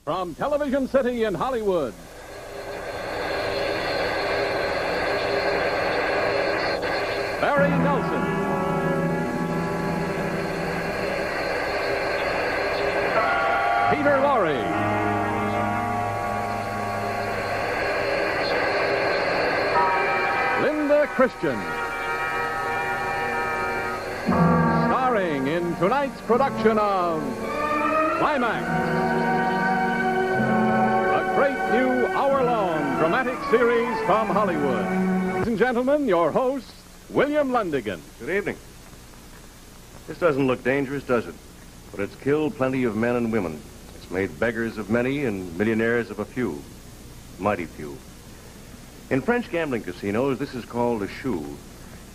From Television City in Hollywood, Barry Nelson. Peter Lorre. Linda Christian. Starring in tonight's production of Climax. Great new hour-long dramatic series from Hollywood. Ladies and gentlemen, your host, William Lundigan. Good evening. This doesn't look dangerous, does it? But it's killed plenty of men and women. It's made beggars of many and millionaires of a few. Mighty few. In French gambling casinos, this is called a shoe.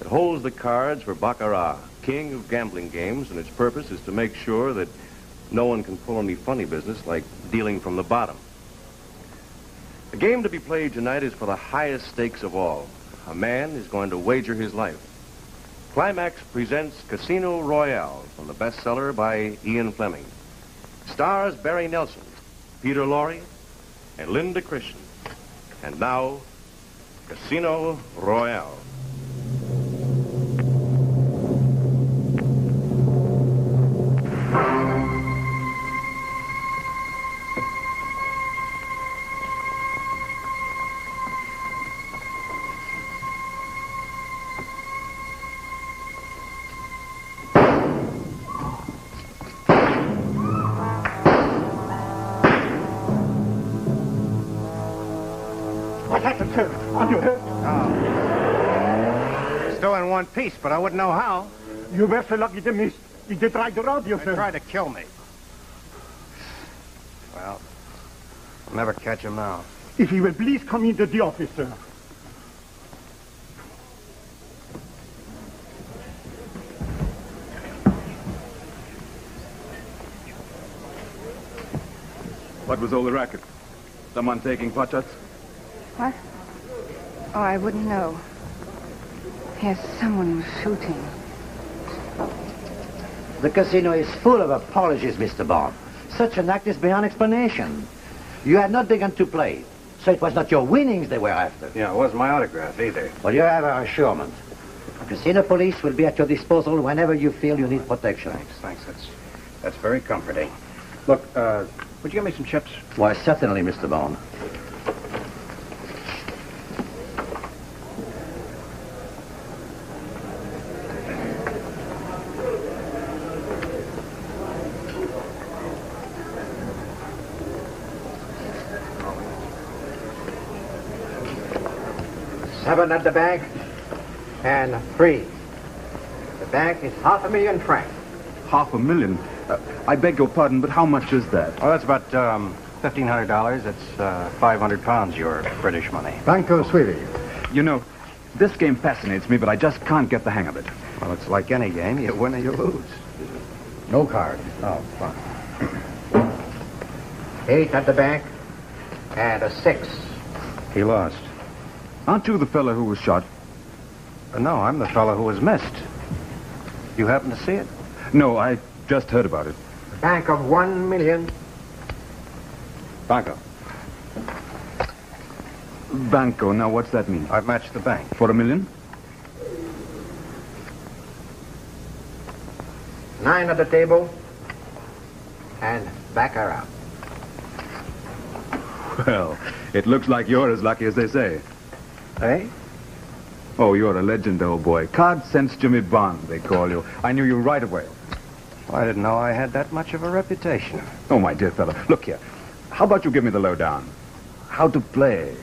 It holds the cards for baccarat, king of gambling games, and its purpose is to make sure that no one can pull any funny business like dealing from the bottom. The game to be played tonight is for the highest stakes of all. A man is going to wager his life. Climax presents Casino Royale from the bestseller by Ian Fleming. Stars Barry Nelson, Peter Lorre, and Linda Christian. And now, Casino Royale. What happened, sir? Are you hurt? Oh. Still in one piece, but I wouldn't know how. You were so lucky to miss. He did try to rob you, sir. They tried to kill me. Well, I'll never catch him now. If you will please come into the office, sir. What was all the racket? Someone taking pot shots? What? Oh, I wouldn't know. Yes, someone was shooting. The casino is full of apologies, Mr. Bond. Such an act is beyond explanation. You had not begun to play, so it was not your winnings they were after. Yeah, it wasn't my autograph either. Well, you have our assurance. Casino police will be at your disposal whenever you feel you need protection. Thanks. That's very comforting. Look, would you give me some chips? Why, certainly, Mr. Bond. $7 at the bank, and 3. The bank is $500,000 francs. $500,000? I beg your pardon, but how much is that? Well, that's about $1,500. That's 500 pounds, your British money. Banco Sweetie. You know, this game fascinates me, but I just can't get the hang of it. Well, it's like any game. You win or you lose. No card. Oh, fine. 8 at the bank, and a 6. He lost. Aren't you the fellow who was shot? No, I'm the fellow who was missed. You happen to see it? No, I just heard about it. Bank of 1 million. Banco. Banco, now what's that mean? I've matched the bank. For $1 million? 9 at the table, and baccarat. Well, it looks like you're as lucky as they say. Eh? Oh, you're a legend, old boy. Card Sense Jimmy Bond, they call you. I knew you right away. Well, I didn't know I had that much of a reputation. Oh, my dear fellow. Look here. How about you give me the lowdown? How to play.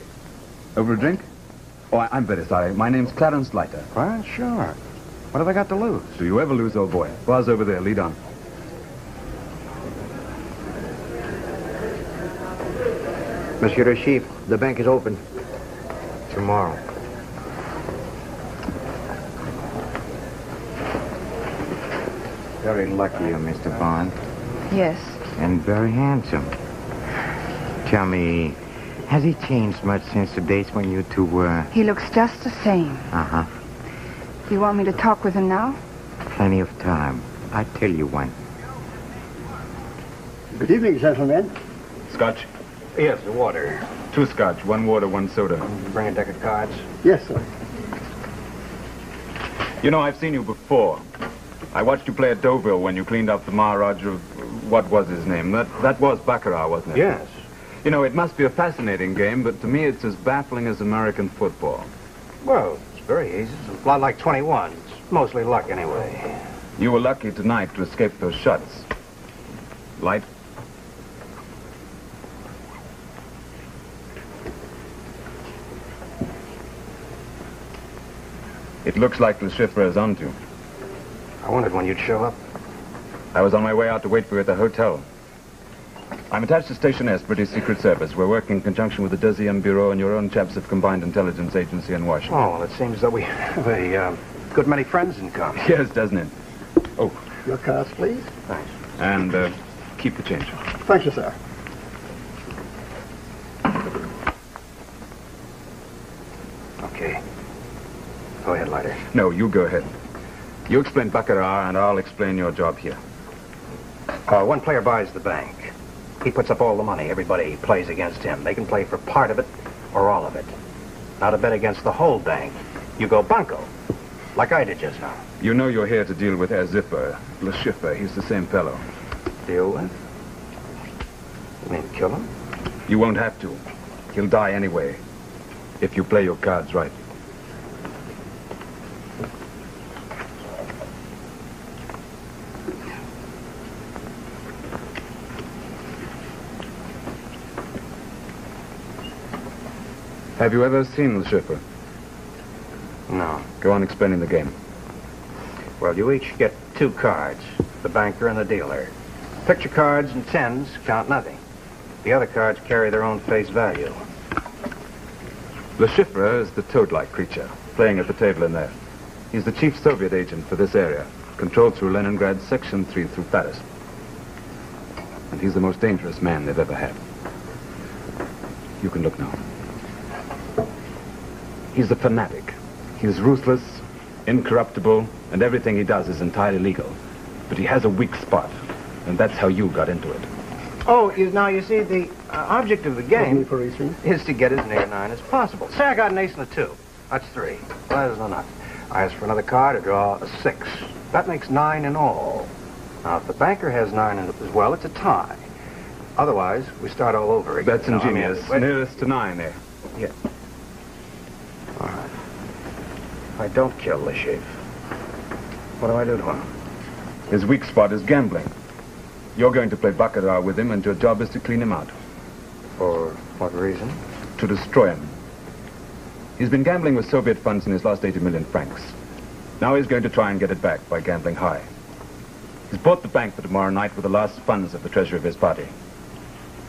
Over a drink? Oh, I'm very sorry. My name's Clarence Leiter. Well, sure. What have I got to lose? Do you ever lose, old boy? Buzz over there. Lead on. Monsieur the Chief, the bank is open. Tomorrow. Very lucky you, Mr. Bond. Yes. And very handsome. Tell me, has he changed much since the days when you two were... He looks just the same. Uh-huh. Do you want me to talk with him now? Plenty of time. I'll tell you when. Good evening, gentlemen. Scotch? Yes, the water. 2 scotch, 1 water, 1 soda. Bring a deck of cards. Yes, sir. You know, I've seen you before. I watched you play at Deauville when you cleaned up the Maharaj of... what was his name? That was Baccarat, wasn't it? Yes. You know, it must be a fascinating game, but to me it's as baffling as American football. Well, it's very easy. It's a lot like 21. It's mostly luck, anyway. You were lucky tonight to escape those shots. Light? It looks like Le Chiffre is on to. I wondered when you'd show up. I was on my way out to wait for you at the hotel. I'm attached to Station S, British Secret Service. We're working in conjunction with the Deuxième Bureau and your own chaps of Combined Intelligence Agency in Washington. Oh, well, it seems that we have a good many friends in common. Yes, doesn't it? Oh, Your cards, please. Thanks. and keep the change. Thank you, sir. Okay. Go ahead, Leiter. No, you go ahead. You explain Baccarat, and I'll explain your job here. One player buys the bank. He puts up all the money. Everybody plays against him. They can play for part of it or all of it. Now, to bet against the whole bank, you go banco, like I did just now. You know you're here to deal with Herr Zipper. Le Chiffre, he's the same fellow. Deal with? You mean kill him? You won't have to. He'll die anyway, if you play your cards right. Have you ever seen Le Chiffre? No. Go on explaining the game. Well, you each get 2 cards, the banker and the dealer. Picture cards and tens count nothing. The other cards carry their own face value. Le Chiffre is the toad-like creature, playing at the table in there. He's the chief Soviet agent for this area, controlled through Leningrad, Section 3 through Paris. And he's the most dangerous man they've ever had. You can look now. He's a fanatic. He's ruthless, incorruptible, and everything he does is entirely legal. But he has a weak spot, and that's how you got into it. Oh, now you see, the object of the game For racing. is to get as near 9 as possible. Say I got an ace and a 2. That's 3. Well, there's no nothing. I ask for another card to draw a 6. That makes 9 in all. Now, if the banker has 9 as well, it's a tie. Otherwise, we start all over again. That's ingenious. Nearest to 9 there. Yeah. All right. If I don't kill Le Chiffre, what do I do to him? His weak spot is gambling. You're going to play Baccarat with him, and your job is to clean him out. For what reason? To destroy him. He's been gambling with Soviet funds and he's lost 80 million francs. Now he's going to try and get it back by gambling high. He's bought the bank for tomorrow night with the last funds of the treasury of his party.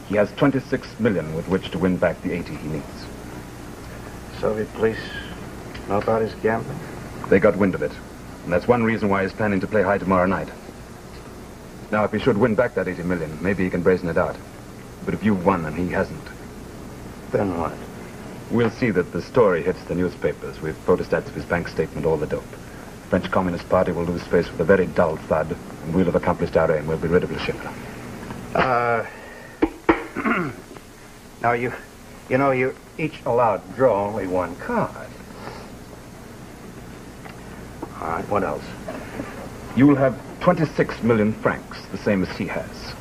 He has 26 million with which to win back the 80 he needs. Soviet police know about his gambling? They got wind of it. And that's one reason why he's planning to play high tomorrow night. Now, if he should win back that 80 million, maybe he can brazen it out. But if you've won and he hasn't, Then what? we'll see that the story hits the newspapers with photostats of his bank statement, all the dope. French Communist Party will lose face with a very dull thud, and we'll have accomplished our aim. We'll be rid of Le Chiffre. Now, you know, you're each allowed to draw only 1 card. All right, what else? You will have 26 million francs, the same as he has.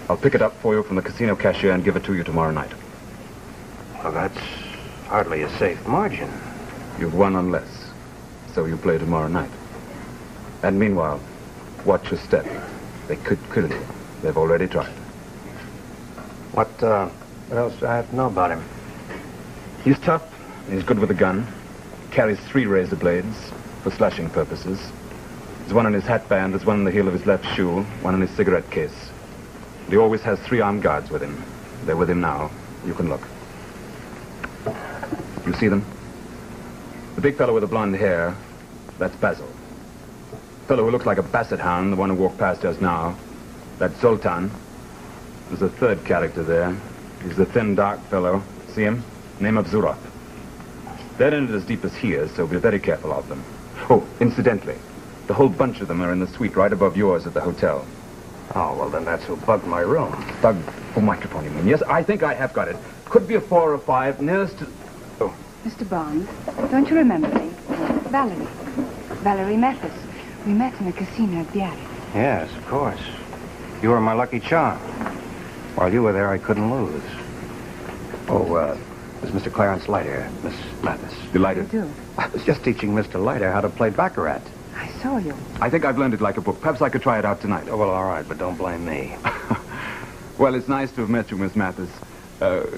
I'll pick it up for you from the casino cashier and give it to you tomorrow night. Well, that's hardly a safe margin. You've won on less, so you play tomorrow night. And meanwhile, watch your step. They could kill you. They've already tried. What else do I have to know about him? He's tough. He's good with a gun. Carries 3 razor blades for slashing purposes. There's one on his hatband, there's one on the heel of his left shoe, one on his cigarette case. And he always has 3 armed guards with him. They're with him now. You can look. You see them? The big fellow with the blonde hair, that's Basil. The fellow who looks like a basset hound, the one who walked past us now, that's Zoltan. There's a 3rd character there. He's the thin, dark fellow. See him? Name of Zurov. They're in it as deep as he is, so be very careful of them. Oh, incidentally, the whole bunch of them are in the suite right above yours at the hotel. Oh, well, then that's who bugged my room. Bug for microphone, you mean? Yes, I think I have got it. Could be a 4 or 5, nearest to... Oh. Mr. Bond, don't you remember me? Valerie. Valerie Mathis. We met in a casino at the attic. Yes, of course. You were my lucky charm. While you were there, I couldn't lose. Oh, this is Mr. Clarence Leiter, Miss Mathis. Delighted. You do? I was just teaching Mr. Leiter how to play baccarat. I saw you. I think I've learned it like a book. Perhaps I could try it out tonight. Oh, well, all right, but don't blame me. Well, it's nice to have met you, Miss Mathis.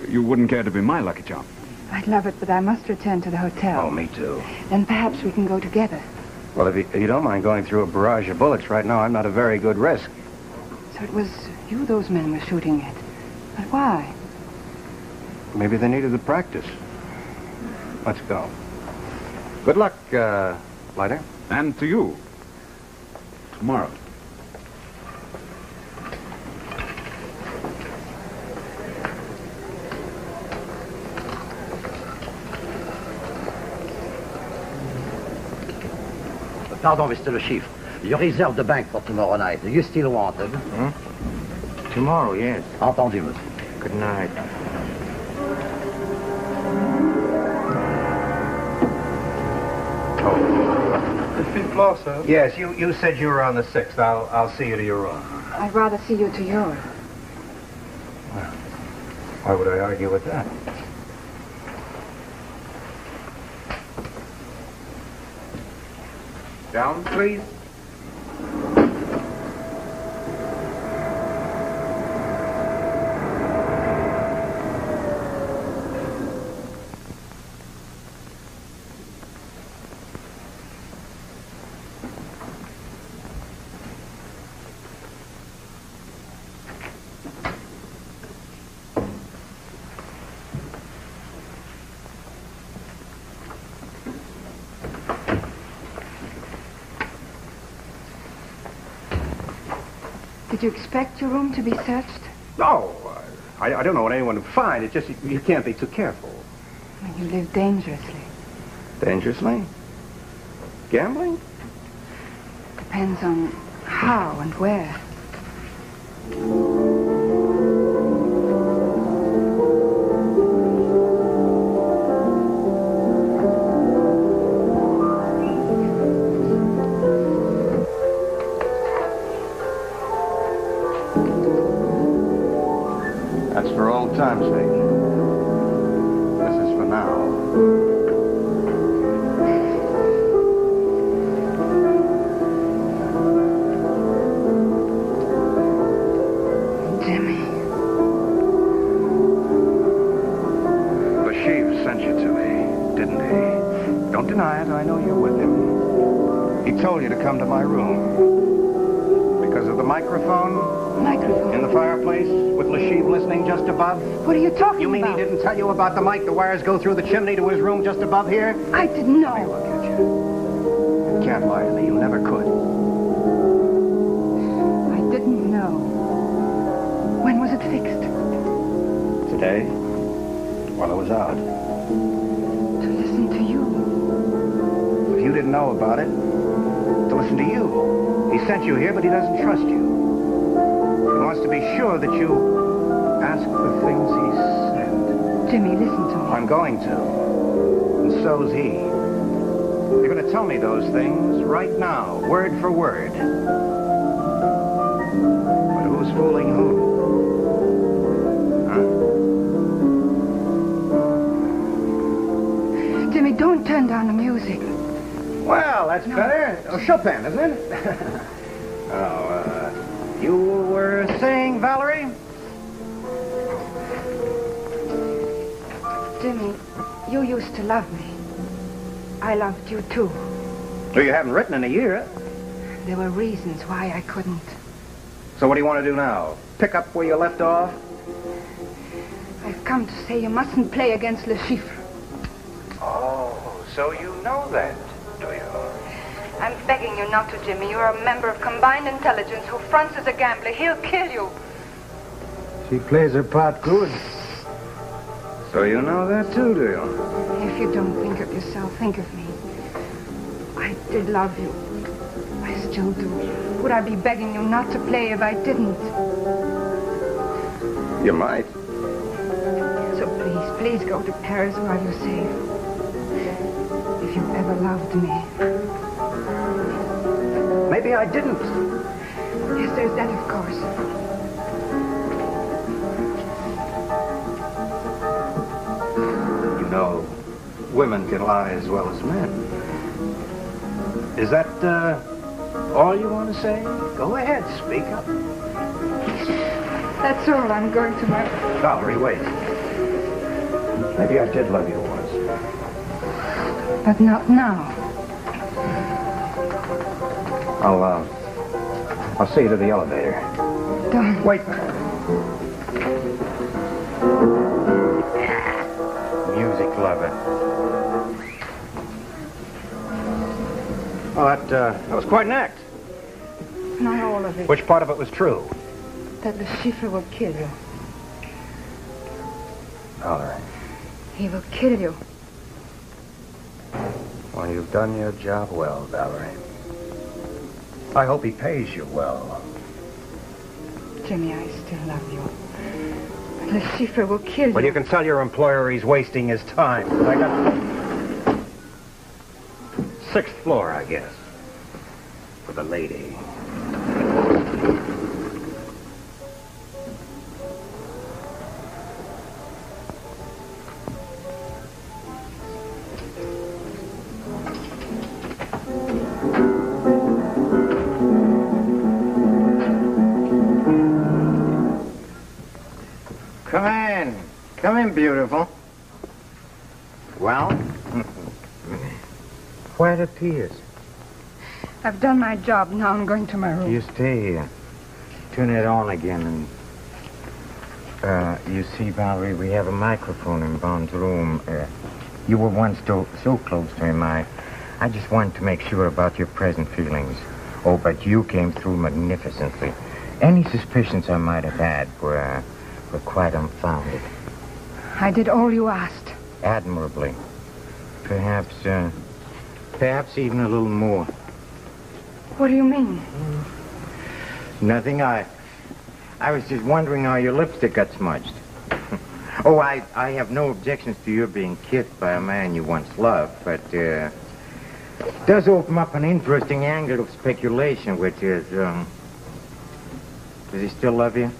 You wouldn't care to be my lucky charm. I'd love it, but I must return to the hotel. Oh, me too. Then perhaps we can go together. Well, if you don't mind going through a barrage of bullets right now, I'm not a very good risk. So it was you those men were shooting at. But why? Maybe they needed the practice. Let's go. Good luck, Leiter. And to you. Tomorrow. Pardon, Mr. Le Chiffre. You reserve the bank for tomorrow night. Do you still want it? Tomorrow, yes. Entendu, monsieur. Good night. The 5th floor, sir. Yes, you said you were on the 6th. I'll see you to your room. I'd rather see you to yours. Well, why would I argue with that? Down, please. Did you expect your room to be searched? No, I don't know what anyone would find. It's just you can't be too careful. You live dangerously. Dangerously? Gambling? Depends on how and where. That's for old time's sake. This is for now. Jimmy. The chief sent you to me, didn't he? Don't deny it. I know you're with him. He told you to come to my room. Because of the microphone? Microphone? In the fireplace, with Lashib listening just above? What are you talking You mean about? he didn't tell you about the mic? The wires go through the chimney to his room just above here? I didn't Let me know. look at you. You can't lie to me. You never could. I didn't know. When was it fixed? Today, while I was out. To listen to you. If you didn't know about it, to listen to you. He sent you here, but he doesn't trust you. He wants to be sure that you ask the things he said. Jimmy, listen to me. I'm going to. And so's he. You're going to tell me those things right now, word for word. But who's fooling who? Huh? Jimmy, don't turn down the music. Well, that's better. Oh, Chopin, isn't it? You were saying, Valerie? Jimmy, you used to love me. I loved you too. So you haven't written in a year. There were reasons why I couldn't. So what do you want to do now? Pick up where you left off? I've come to say you mustn't play against Le Chiffre. Oh, so you know that, do you? I'm begging you not to, Jimmy. You're a member of Combined Intelligence who fronts as a gambler. He'll kill you. She plays her part good. So you know that too, do you? If you don't think of yourself, think of me. I did love you. I still do. Would I be begging you not to play if I didn't? You might. So please go to Paris while you're safe. If you ever loved me. Maybe I didn't. Yes, there's that, of course. You know, women can lie as well as men. Is that, all you want to say? Go ahead, speak up. That's all. I'm going to my... Valerie, wait. Maybe I did love you once. But not now. I'll see you to the elevator. Don't. Wait. Music lover. Oh, that was quite an act. Not all of it. Which part of it was true? That the Schiffer will kill you. Valerie. He will kill you. Well, you've done your job well, Valerie. I hope he pays you well. Jimmy, I still love you. But the Schiffer will kill you. Well, you can tell your employer he's wasting his time. I got... 6th floor, I guess. For the lady. Come in. Come in, beautiful. Well? Why the tears? I've done my job. Now I'm going to my room. You stay here. Turn it on again and... you see, Valerie, we have a microphone in Bond's room. You were once so close to him. I just wanted to make sure about your present feelings. Oh, but you came through magnificently. Any suspicions I might have had were quite unfounded. I did all you asked. Admirably. Perhaps even a little more. What do you mean? Nothing. I was just wondering how your lipstick got smudged. Oh, I have no objections to your being kissed by a man you once loved, but it does open up an interesting angle of speculation, which is, does he still love you?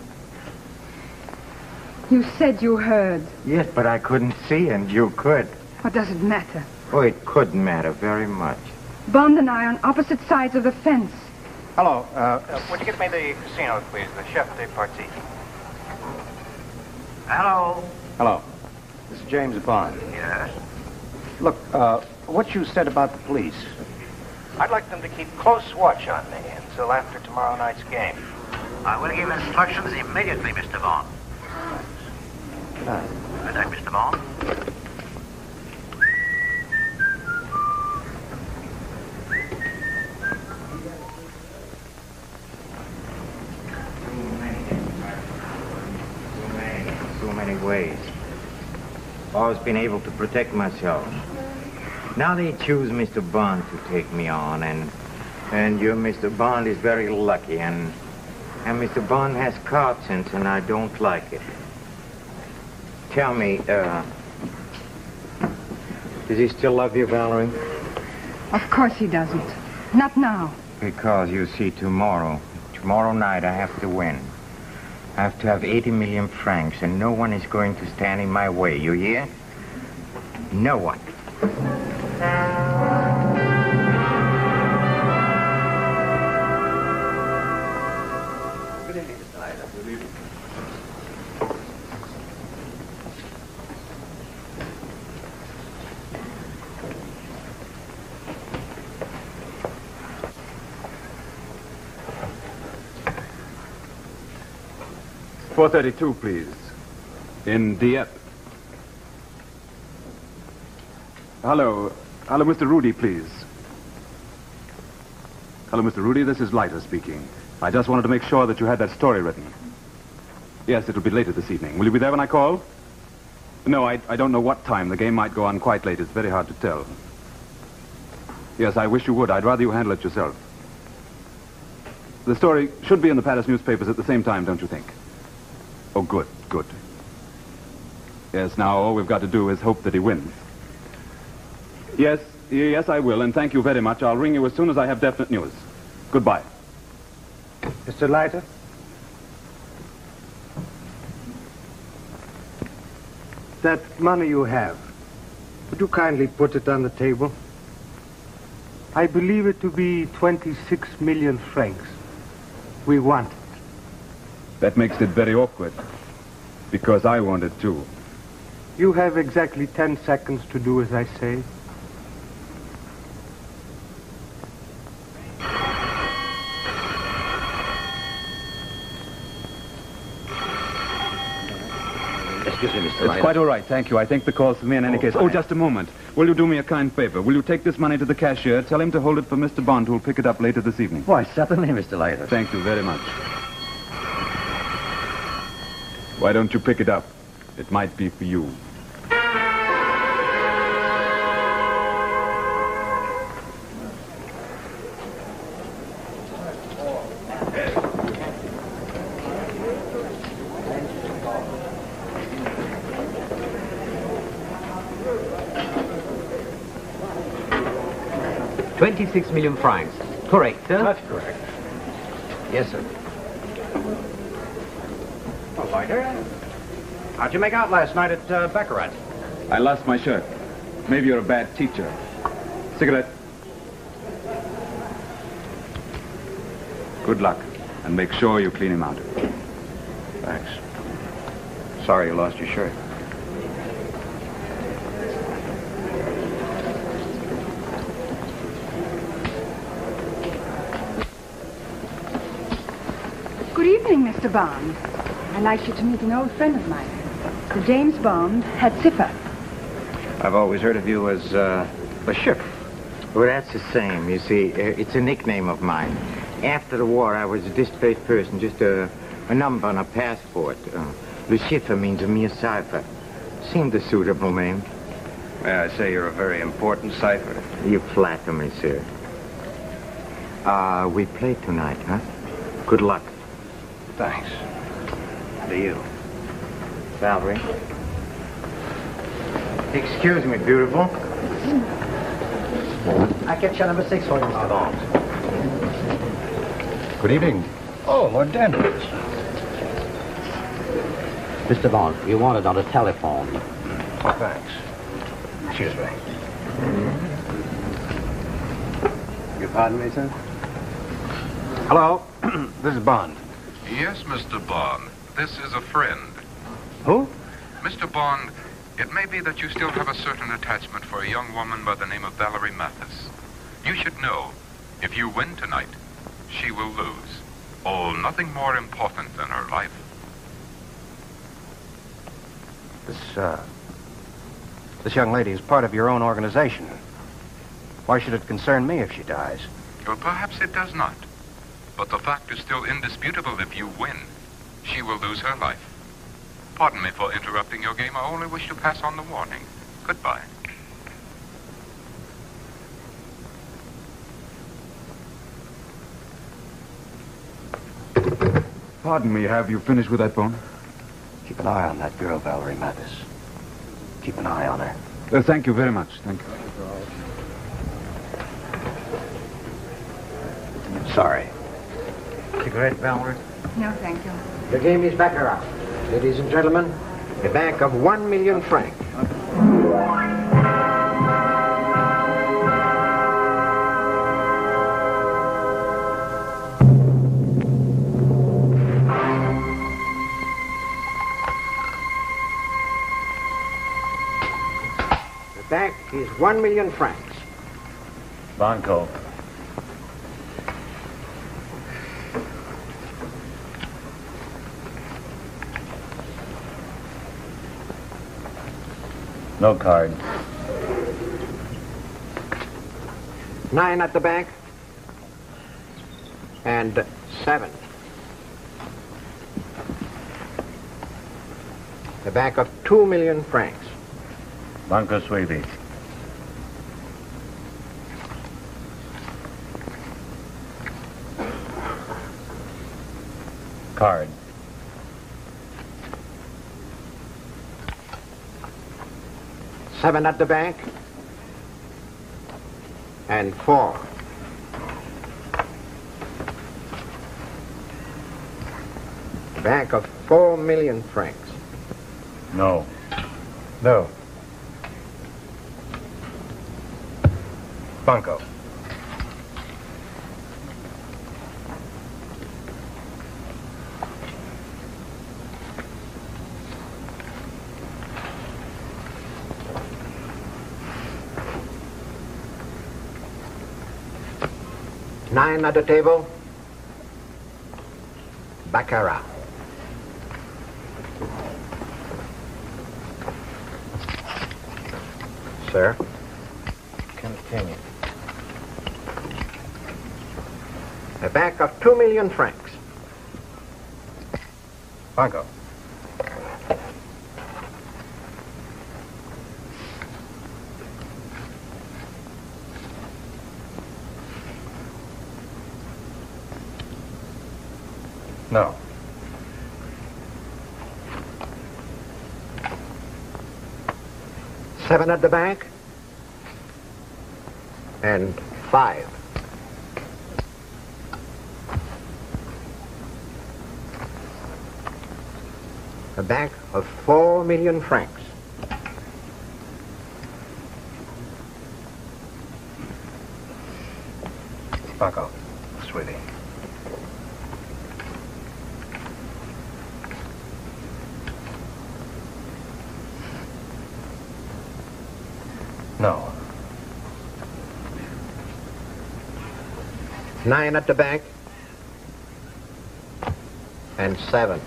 You said you heard. Yes, but I couldn't see, and you could. What does it matter? Oh, it could matter very much. Bond and I are on opposite sides of the fence. Hello, would you get me the casino, please? The chef de partie. Hello. Hello. This is James Bond. Yes? Look, what you said about the police. I'd like them to keep close watch on me until after tomorrow night's game. I will give instructions immediately, Mr. Bond. Good night. Good night, Mr. Bond. So many ways. Always been able to protect myself. Now they choose Mr. Bond to take me on, and your Mr. Bond is very lucky, and Mr. Bond has card sense, and I don't like it. Tell me, does he still love you, Valerie? Of course he doesn't. Not now. Because, you see, tomorrow night I have to win. I have to have 80 million francs, and no one is going to stand in my way, you hear? No one. Good evening, Mr. Ida. Good evening. .432, please. In Dieppe. Hello, Mr. Rudy, please. Hello, Mr. Rudy, this is Leiter speaking. I just wanted to make sure that you had that story written. Yes, it'll be later this evening. Will you be there when I call? No, I don't know what time. The game might go on quite late. It's very hard to tell. Yes, I wish you would. I'd rather you handle it yourself. The story should be in the Paris newspapers at the same time, don't you think? Oh, good, good. Yes, now all we've got to do is hope that he wins. Yes, I will, and thank you very much. I'll ring you as soon as I have definite news. Goodbye. Mr. Leiter? That money you have, would you kindly put it on the table? I believe it to be 26 million francs. We want it. That makes it very awkward, because I want it too. You have exactly 10 seconds to do as I say. Excuse me, Mr. It's Leiter. quite all right, thank you. I think the call's for me in any case. fine. Oh, just a moment. Will you do me a kind favor? Will you take this money to the cashier? Tell him to hold it for Mr. Bond, who'll pick it up later this evening. Why, certainly, Mr. Leiter. Thank you very much. Why don't you pick it up? It might be for you. $26 million francs. Correct, sir? That's correct. Yes, sir. Well, Leiter, how'd you make out last night at Baccarat? I lost my shirt. Maybe you're a bad teacher. Cigarette. Good luck. And make sure you clean him out. Thanks. Sorry you lost your shirt. Good evening, Mr. Bond. I'd like you to meet an old friend of mine. Sir James Bond had Zipper. I've always heard of you as the ship. Well, that's the same. You see, it's a nickname of mine. After the war, I was a displaced person, just a number on a passport. Le chiffre means a mere cipher. Seemed a suitable name. May I say you're a very important cipher? You flatter me, sir. We play tonight, huh? Good luck. Thanks. To you. Valerie. Excuse me, beautiful. I get your number 6 for you, Mr. Bond. Good evening. Oh, Lord Danvers. Mr. Bond, you want it on the telephone. Oh, thanks. Excuse me. You pardon me, sir? Hello. This is Bond. Yes, Mr. Bond. This is a friend. Who? Mr. Bond, it may be that you still have a certain attachment for a young woman by the name of Valerie Mathis. You should know, if you win tonight, she will lose. Oh, nothing more important than her life. This young lady is part of your own organization. Why should it concern me if she dies? Well, perhaps it does not. But the fact is still indisputable. If you win, she will lose her life. Pardon me for interrupting your game. I only wish to pass on the warning. Goodbye. Pardon me, have you finished with that phone? Keep an eye on that girl, Valerie Mathis. Keep an eye on her. Thank you very much. Thank you. Sorry. Cigarette, Valerie? No, thank you. The game is Baccarat. Ladies and gentlemen, a bank of 1 million francs. The bank is 1 million francs. Banco. No card. 9 at the bank. And 7. The bank of 2 million francs. Banco Suevi. Card. Seven at the bank. And 4. Bank of 4 million francs. No. No. Bunko. Nine at the table. Baccarat. Sir. Continue. A bank of 2 million francs. Bunko. No. Seven at the bank. And 5. A bank of 4 million francs. Bunko. Sweetie. No. 9 at the bank. And 7.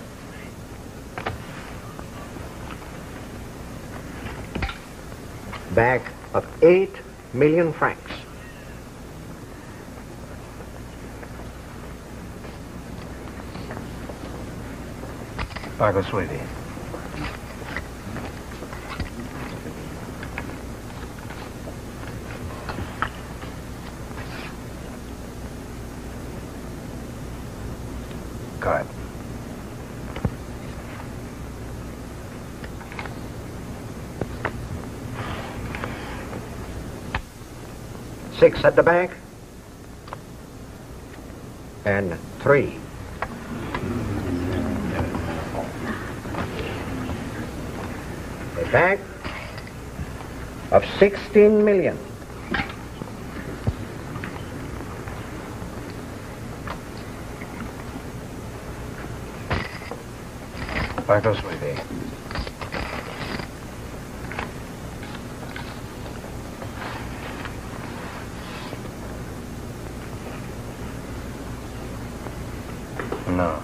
Bank of 8 million francs. Bunko, sweetie. Card. Six at the bank. And 3. A bank of 16 million. Bunko, sweetie. No.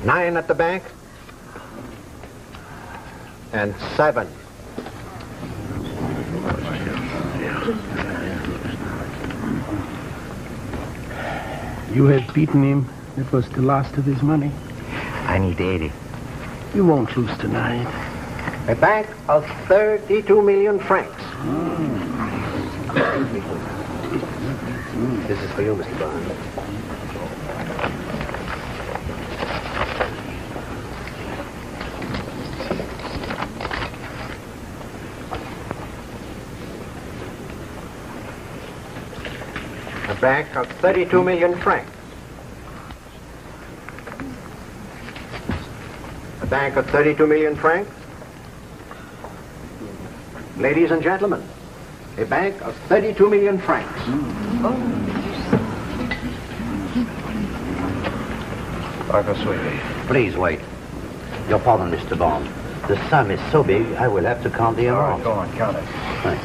9 at the bank. And 7. You have beaten him. It was the last of his money. I need 80. You won't lose tonight. A bank of 32 million francs. This is for you, Mr. Bond. A bank of 32 million francs. A bank of 32 million francs. Ladies and gentlemen, a bank of 32 million francs. Bunko, sweetie. Please wait. Your pardon, Mr. Bond. The sum is so big, I will have to count the All right, amount. go on, count it. Thanks.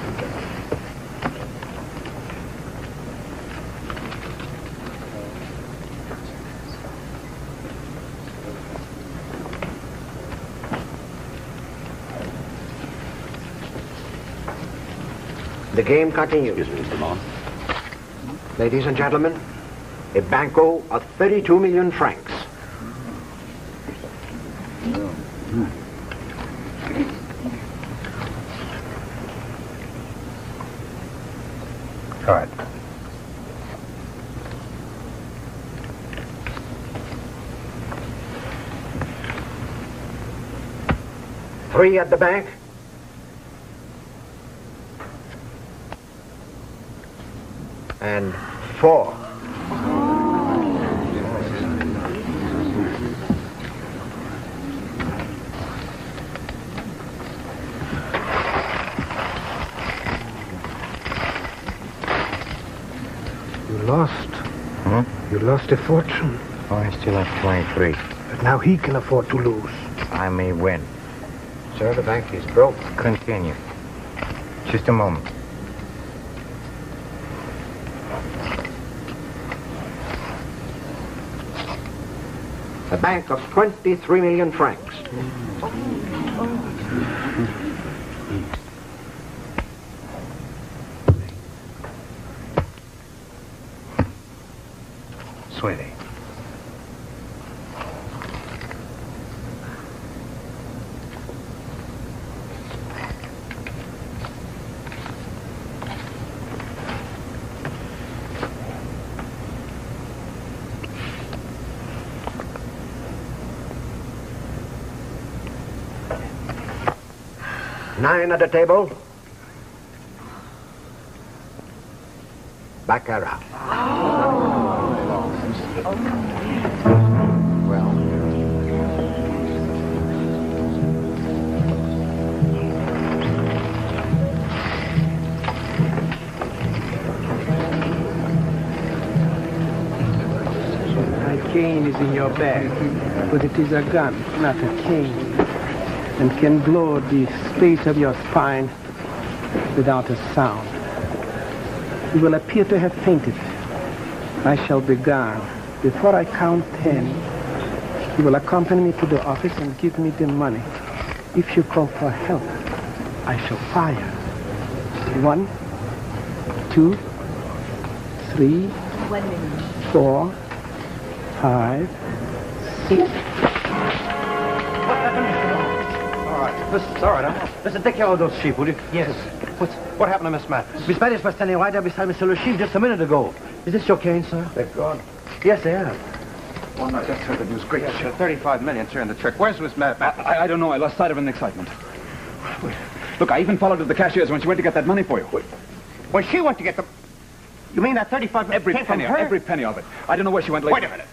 The game continues. Excuse me, Mr. Bond. Ladies and gentlemen, a banco of 32 million francs. Card. 3 at the bank. And 4. You lost. Huh? You lost a fortune. Oh, I still have 23. But now he can afford to lose. I may win. Sir, the bank is broke. Continue. Just a moment. A bank of 23 million francs. Sweetie. Nine at the table. Baccarat. Well. My cane is in your bag, but it is a gun, not a cane, and can blow the space of your spine without a sound. You will appear to have fainted. I shall be gone. Before I count 10, you will accompany me to the office and give me the money. If you call for help, I shall fire. 1, 2, 3, 4, 5, 6. All right. Listen, take care of those sheep, will you? Yes. What happened to Miss Mathis? Miss Bettis was standing right there beside Mr. Le Chiffre just a minute ago. Is this your cane, sir? They've gone. Yes, they are. One, I just heard the news. Great shit. 35 million here in the trick. Where's Miss Mathis? I don't know. I lost sight of it in excitement. Look, I even followed to the cashier's when she went to get that money for you. When she went to get the... You mean that 35 million Every came penny, from her? every penny of it. I don't know where she went later. Wait a minute.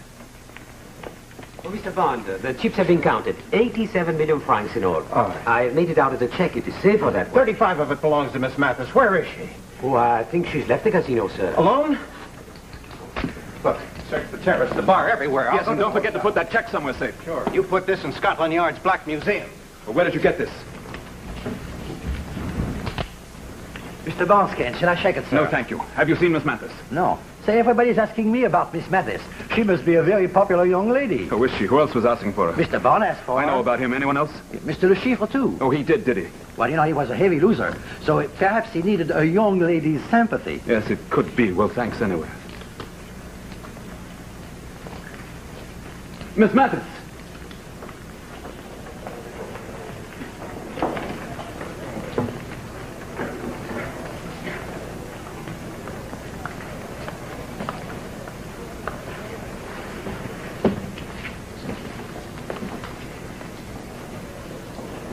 Well, Mr. Bond, the chips have been counted. 87 million francs in all. All right. I made it out of the check. It is safe for that one. 35 of it belongs to Miss Mathis. Where is she? Oh, I think she's left the casino, sir. Alone? Look, search the terrace, the bar, everywhere. Yes, and don't forget to put that check somewhere safe. Sure. You put this in Scotland Yard's Black Museum. Well, where did you get this? Mr. Bond's cane. Shall I shake it, sir? No, thank you. Have you seen Miss Mathis? No. Say, everybody's asking me about Miss Mathis. She must be a very popular young lady. Who is she? Who else was asking for her? Mr. Bond asked for I her. know about him. Anyone else? Mr. Le Chiffre, too. Oh, he did he? Well, you know, he was a heavy loser, so perhaps he needed a young lady's sympathy. Yes, it could be. Well, thanks anyway. Miss Mathis!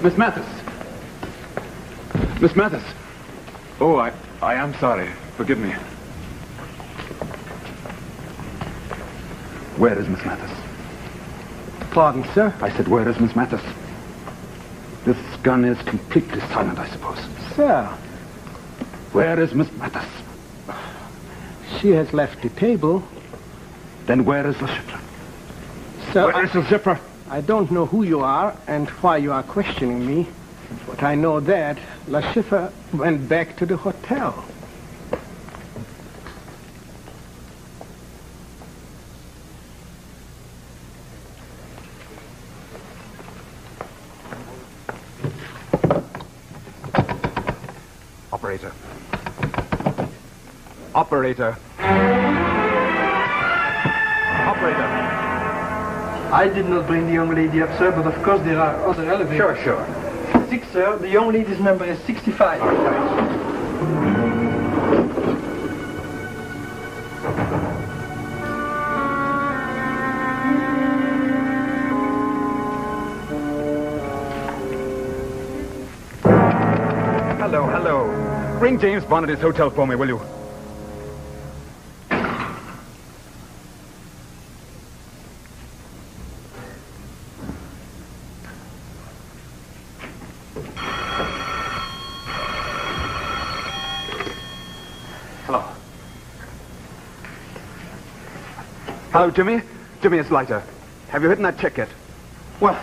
Miss Mathis! Miss Mathis! Oh, I am sorry. Forgive me. Where is Miss Mathis? Pardon, sir? I said, where is Miss Mathis? This gun is completely silent, I suppose. Sir, Where is Miss Mathis? she has left the table. Then where is Le Chiffre? Sir, Where is Le Chiffre? I don't know who you are and why you are questioning me, but I know that Le Chiffre went back to the hotel. Operator. Operator. Operator. I did not bring the young lady up, sir, but of course there are other elevators. Sure. 6, sir. The young lady's number is 65. All right. hello. Ring James Bond at his hotel for me, will you? Hello, Jimmy. Jimmy, it's Leiter. Have you written that check yet? Well,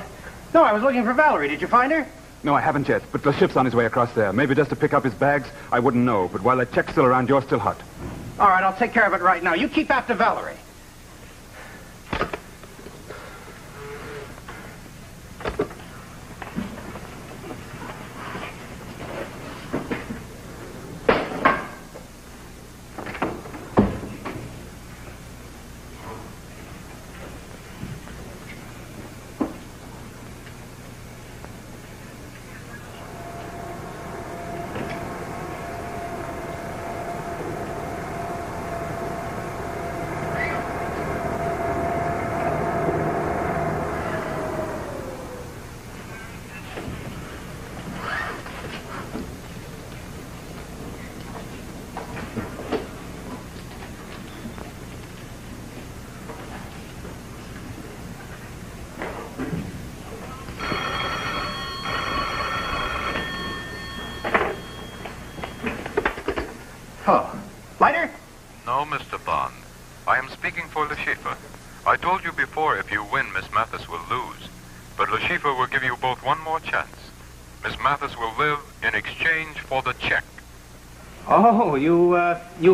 no, I was looking for Valerie. Did you find her? No, I haven't yet, but the ship's on his way across there. Maybe just to pick up his bags. I wouldn't know, but while that check's still around, you're still hot. All right, I'll take care of it right now. You keep after Valerie. Hello. Leiter? No, Mr. Bond. I am speaking for Le Chiffre. I told you before if you win, Miss Mathis will lose. But Le Chiffre will give you both one more chance. Miss Mathis will live in exchange for the check. Oh, you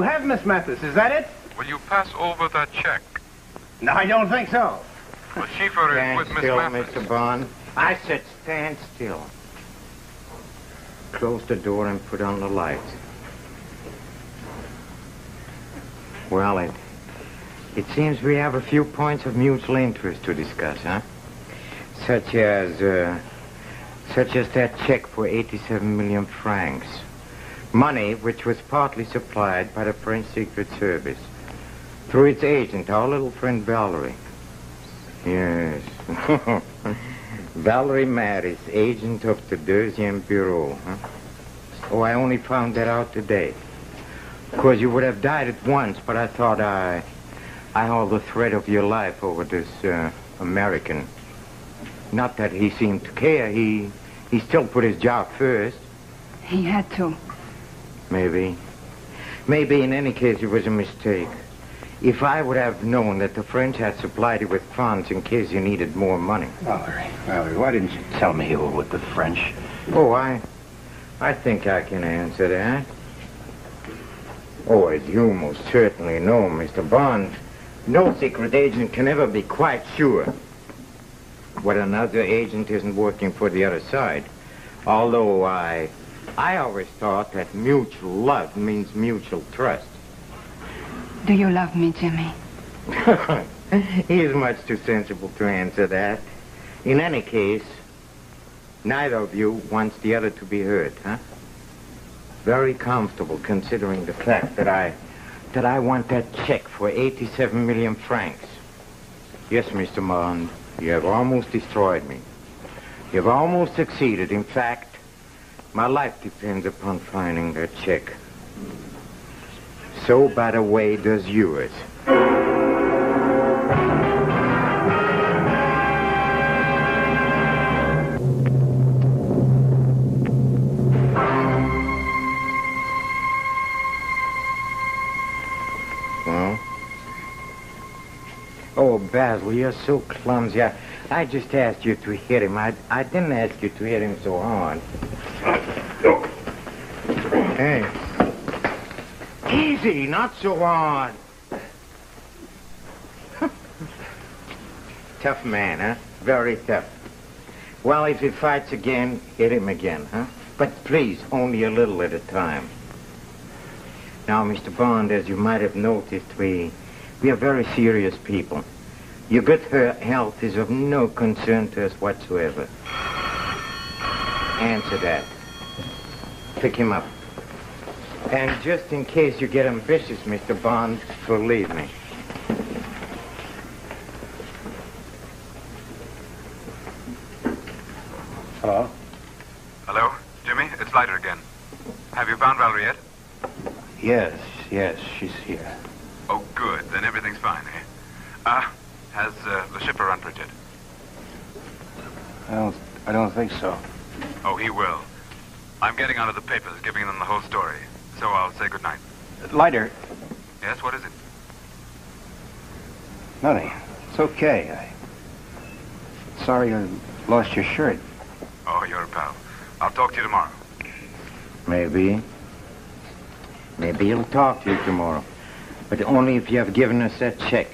have Miss Mathis, is that it? Will you pass over that check? No, I don't think so. Le Chiffre is with Miss Stand still, Mathis. Mr. Bond. I said stand still. Close the door and put on the lights. Well, it seems we have a few points of mutual interest to discuss, huh? Such as that check for 87 million francs. Money which was partly supplied by the French Secret Service through its agent, our little friend Valerie. Yes. Valerie Mathis, agent of the Deuxième Bureau, huh? Oh, I only found that out today. Of course, you would have died at once, but I thought I hold the thread of your life over this American. Not that he seemed to care. He still put his job first. He had to. Maybe. Maybe in any case it was a mistake. If I would have known that the French had supplied you with funds in case you needed more money. Valerie, why didn't you tell me you were with the French? Oh, I think I can answer that. Oh, as you most certainly know, Mr. Bond, no secret agent can ever be quite sure what another agent isn't working for the other side. Although I always thought that mutual love means mutual trust. Do you love me, Jimmy? He is much too sensible to answer that. In any case, neither of you wants the other to be hurt, huh? Very comfortable considering the fact that I want that check for 87 million francs. Yes, Mr. Bond, you have almost destroyed me. You have almost succeeded. In fact, my life depends upon finding that check. So, by the way, does yours. Well? Oh, Basil, you're so clumsy. I just asked you to hit him. I didn't ask you to hit him so hard. Hey. Easy, not so hard. Tough man, huh? Very tough. Well, if he fights again, hit him again, huh? But please, only a little at a time. Now, Mr. Bond, as you might have noticed, we are very serious people. Your good health is of no concern to us whatsoever. Answer that. Pick him up. And just in case you get ambitious, Mr. Bond, believe me. Hello? Hello? Jimmy, it's Leiter again. Have you found Valerie yet? Yes, she's here. Oh, good. Then everything's fine, eh? Has the shipper unprinted? I don't think so. Oh, he will. I'm getting onto the papers, giving them the whole story. So I'll say goodnight. Lighter. Yes, what is it? Nothing. It's okay. Sorry you lost your shirt. Oh, you're a pal. I'll talk to you tomorrow. Maybe. Maybe he'll talk to you tomorrow. But only if you have given us that check.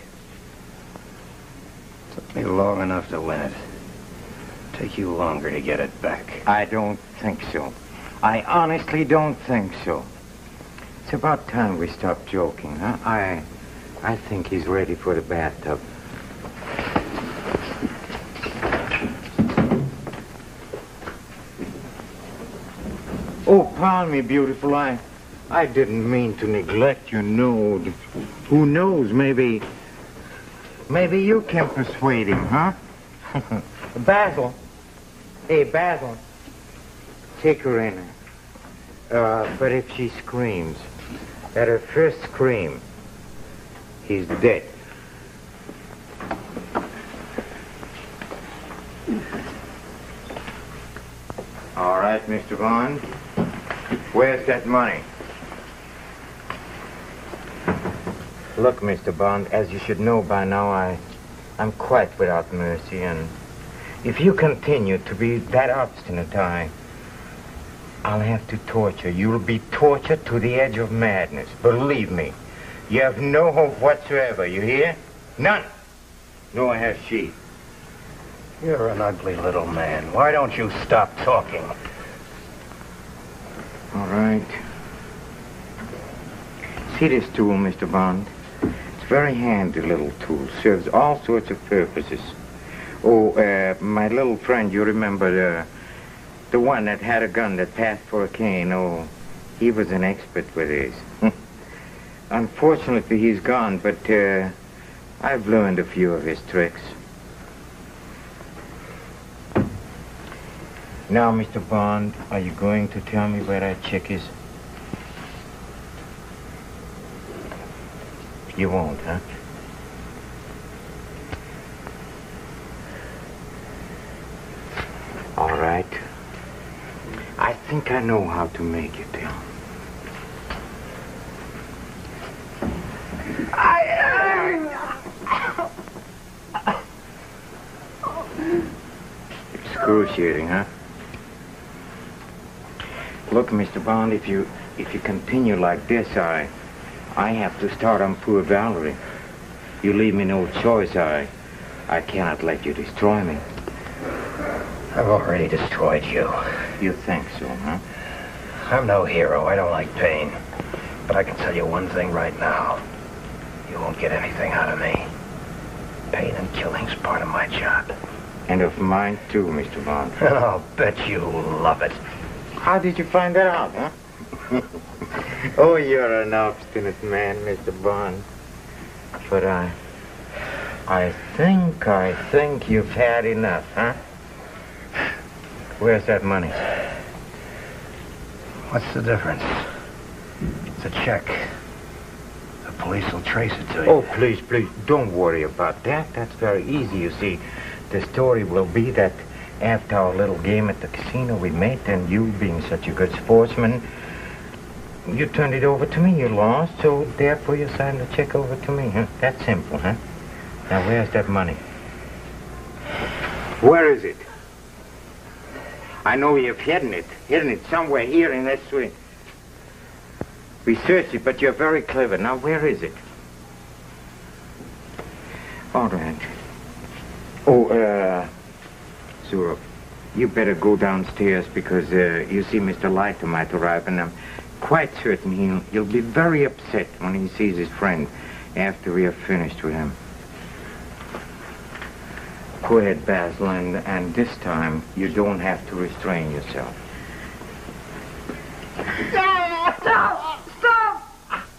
Took me long enough to win it. Take you longer to get it back. I don't think so. I honestly don't think so. It's about time we stop joking, huh? I think he's ready for the bathtub. Oh, pardon me, beautiful. I didn't mean to neglect you, no. Who knows, maybe you can persuade him, huh? Basil. Hey, Basil. Take her in. But if she screams, at her first scream, he's dead. All right, Mr. Bond. Where's that money? Look, Mr. Bond, as you should know by now, I'm quite without mercy, and if you continue to be that obstinate, I'll have to torture. You'll be tortured to the edge of madness. Believe me. You have no hope whatsoever, you hear? None. Nor has she. You're an ugly little man. Why don't you stop talking? All right. See this tool, Mr. Bond? It's a very handy little tool. Serves all sorts of purposes. Oh, my little friend, you remember the one that had a gun that passed for a cane? Oh, he was an expert with this. Unfortunately, he's gone, but I've learned a few of his tricks. Now, Mr. Bond, are you going to tell me where that chick is? You won't, huh? All right. I think I know how to make you tell. Excruciating, huh? Look, Mr. Bond, if you continue like this, I have to start on poor Valerie. You leave me no choice. I cannot let you destroy me. I've already destroyed you. You think so, huh? I'm no hero. I don't like pain. But I can tell you one thing right now. You won't get anything out of me. Pain and killing's part of my job. And of mine, too, Mr. Bond. And I'll bet you love it. How did you find that out, huh? Oh, you're an obstinate man, Mr. Bond. But I think you've had enough, huh? Where's that money? What's the difference? It's a check. The police will trace it to you. Oh, please, don't worry about that. That's very easy, you see. The story will be that after our little game at the casino we made, and you being such a good sportsman, you turned it over to me. You lost, so therefore you signed the check over to me, huh? That's simple, huh? Now, where's that money? Where is it? I know you've hidden it somewhere here in this suite. We searched it, but you're very clever. Now, where is it? All right. Oh, Zuro, you better go downstairs because, you see, Mr. Leiter might arrive, and I'm quite certain he'll be very upset when he sees his friend after we have finished with him. Go ahead, Basil, and this time you don't have to restrain yourself. Stop!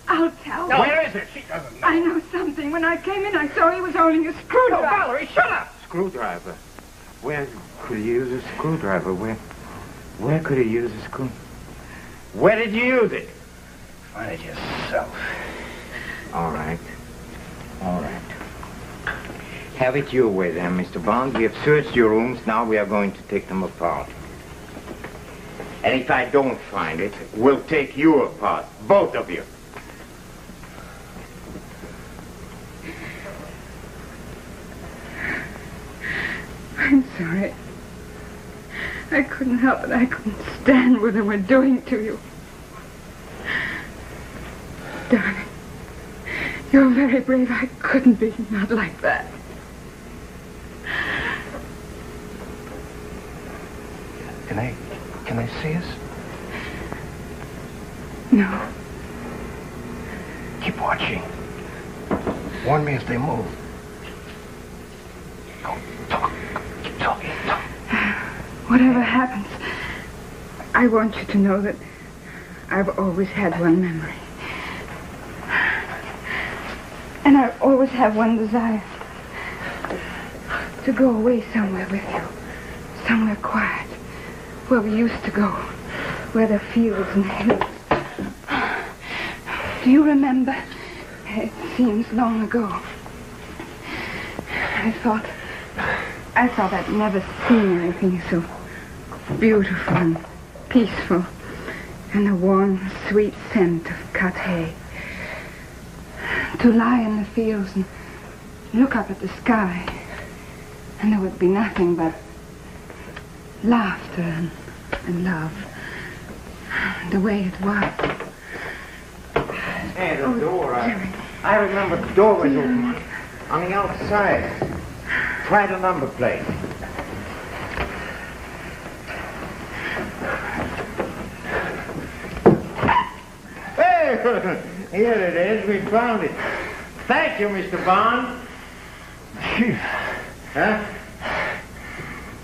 I'll tell. No. Where is it? She doesn't know. I know something. When I came in, I saw he was holding a screwdriver. No, Valerie, shut up! Screwdriver? Where could he use a screwdriver? Where could he use a screw? Where did you use it? Find it yourself. All right. All right. Have it your way then, Mr. Bond. We have searched your rooms. Now we are going to take them apart. And if I don't find it, we'll take you apart. Both of you. I'm sorry. I couldn't help it. I couldn't stand what they were doing to you. Darling, you're very brave. I couldn't be not like that. Can they see us? No. Keep watching. Warn me if they move. No, talk. Keep talking. Talk. Whatever happens, I want you to know that I've always had one memory. And I always have one desire. To go away somewhere with you. Somewhere quiet. Where we used to go. Where there are fields and hills. Do you remember? It seems long ago. I thought I'd never seen anything so beautiful and peaceful, and the warm, sweet scent of cut hay. To lie in the fields and look up at the sky, and there would be nothing but laughter and love, the way it was. Hey, the door. I remember the door was open on the outside. Try the number plate. Hey, here it is. We found it. Thank you, Mr. Bond. Chief. Huh?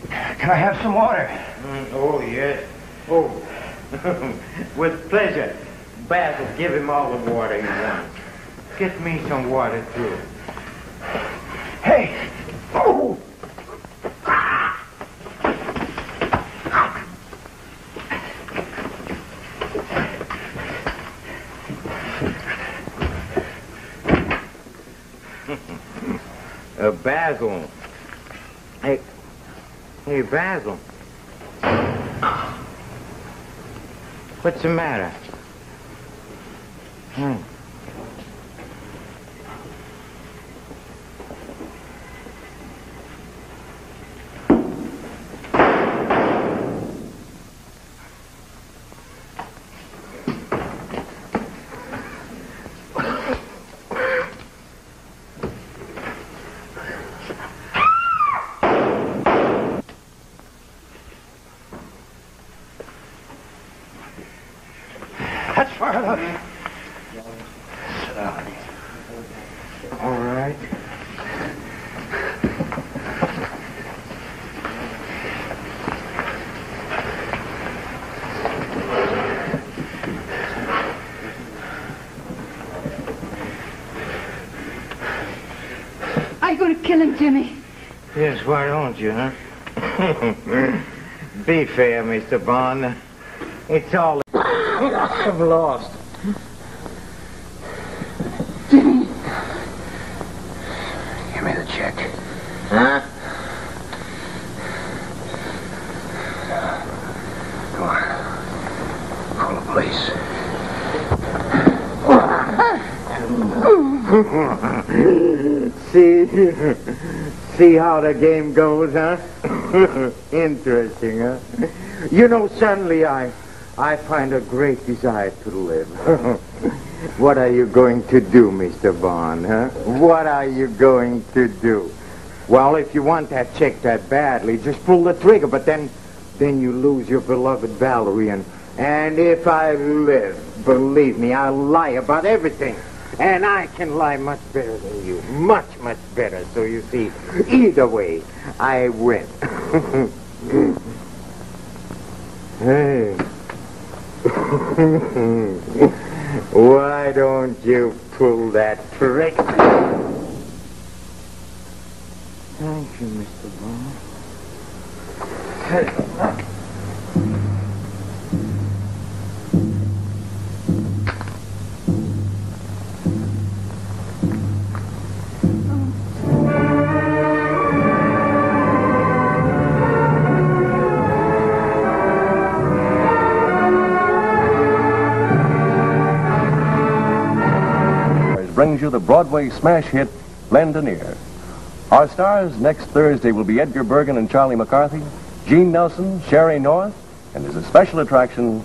Can I have some water? Oh, yes. Oh, with pleasure. Basil, give him all the water he wants. Get me some water, too. Hey! Oh! Basil. Hey, Basil. What's the matter? That's far enough. Sit down. All right. Are you going to kill him, Jimmy? Yes, why don't you, huh? Be fair, Mr. Bond. It's all I've lost. Jimmy. Give me the check. Huh? Come on. Call the police. See how the game goes, huh? Interesting, huh? You know, suddenly I find a great desire to live. What are you going to do, Mr. Bond, huh? What are you going to do? Well, if you want that check that badly, just pull the trigger, but then you lose your beloved Valerie, and if I live, believe me, I'll lie about everything. And I can lie much better than you. Much, much better. So you see, either way, I win. Hey. Why don't you pull that trick? Thank you, Mr. Bond. Hey. brings you the Broadway smash hit, Lend an Ear. Our stars next Thursday will be Edgar Bergen and Charlie McCarthy, Gene Nelson, Sherry North, and as a special attraction,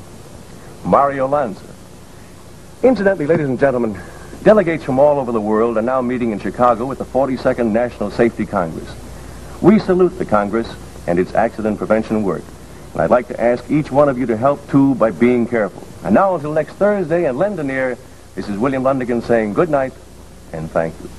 Mario Lanza. Incidentally, ladies and gentlemen, delegates from all over the world are now meeting in Chicago at the 42nd National Safety Congress. We salute the Congress and its accident prevention work. And I'd like to ask each one of you to help, too, by being careful. And now, until next Thursday and Lend an Ear, this is William Lundigan saying good night and thank you.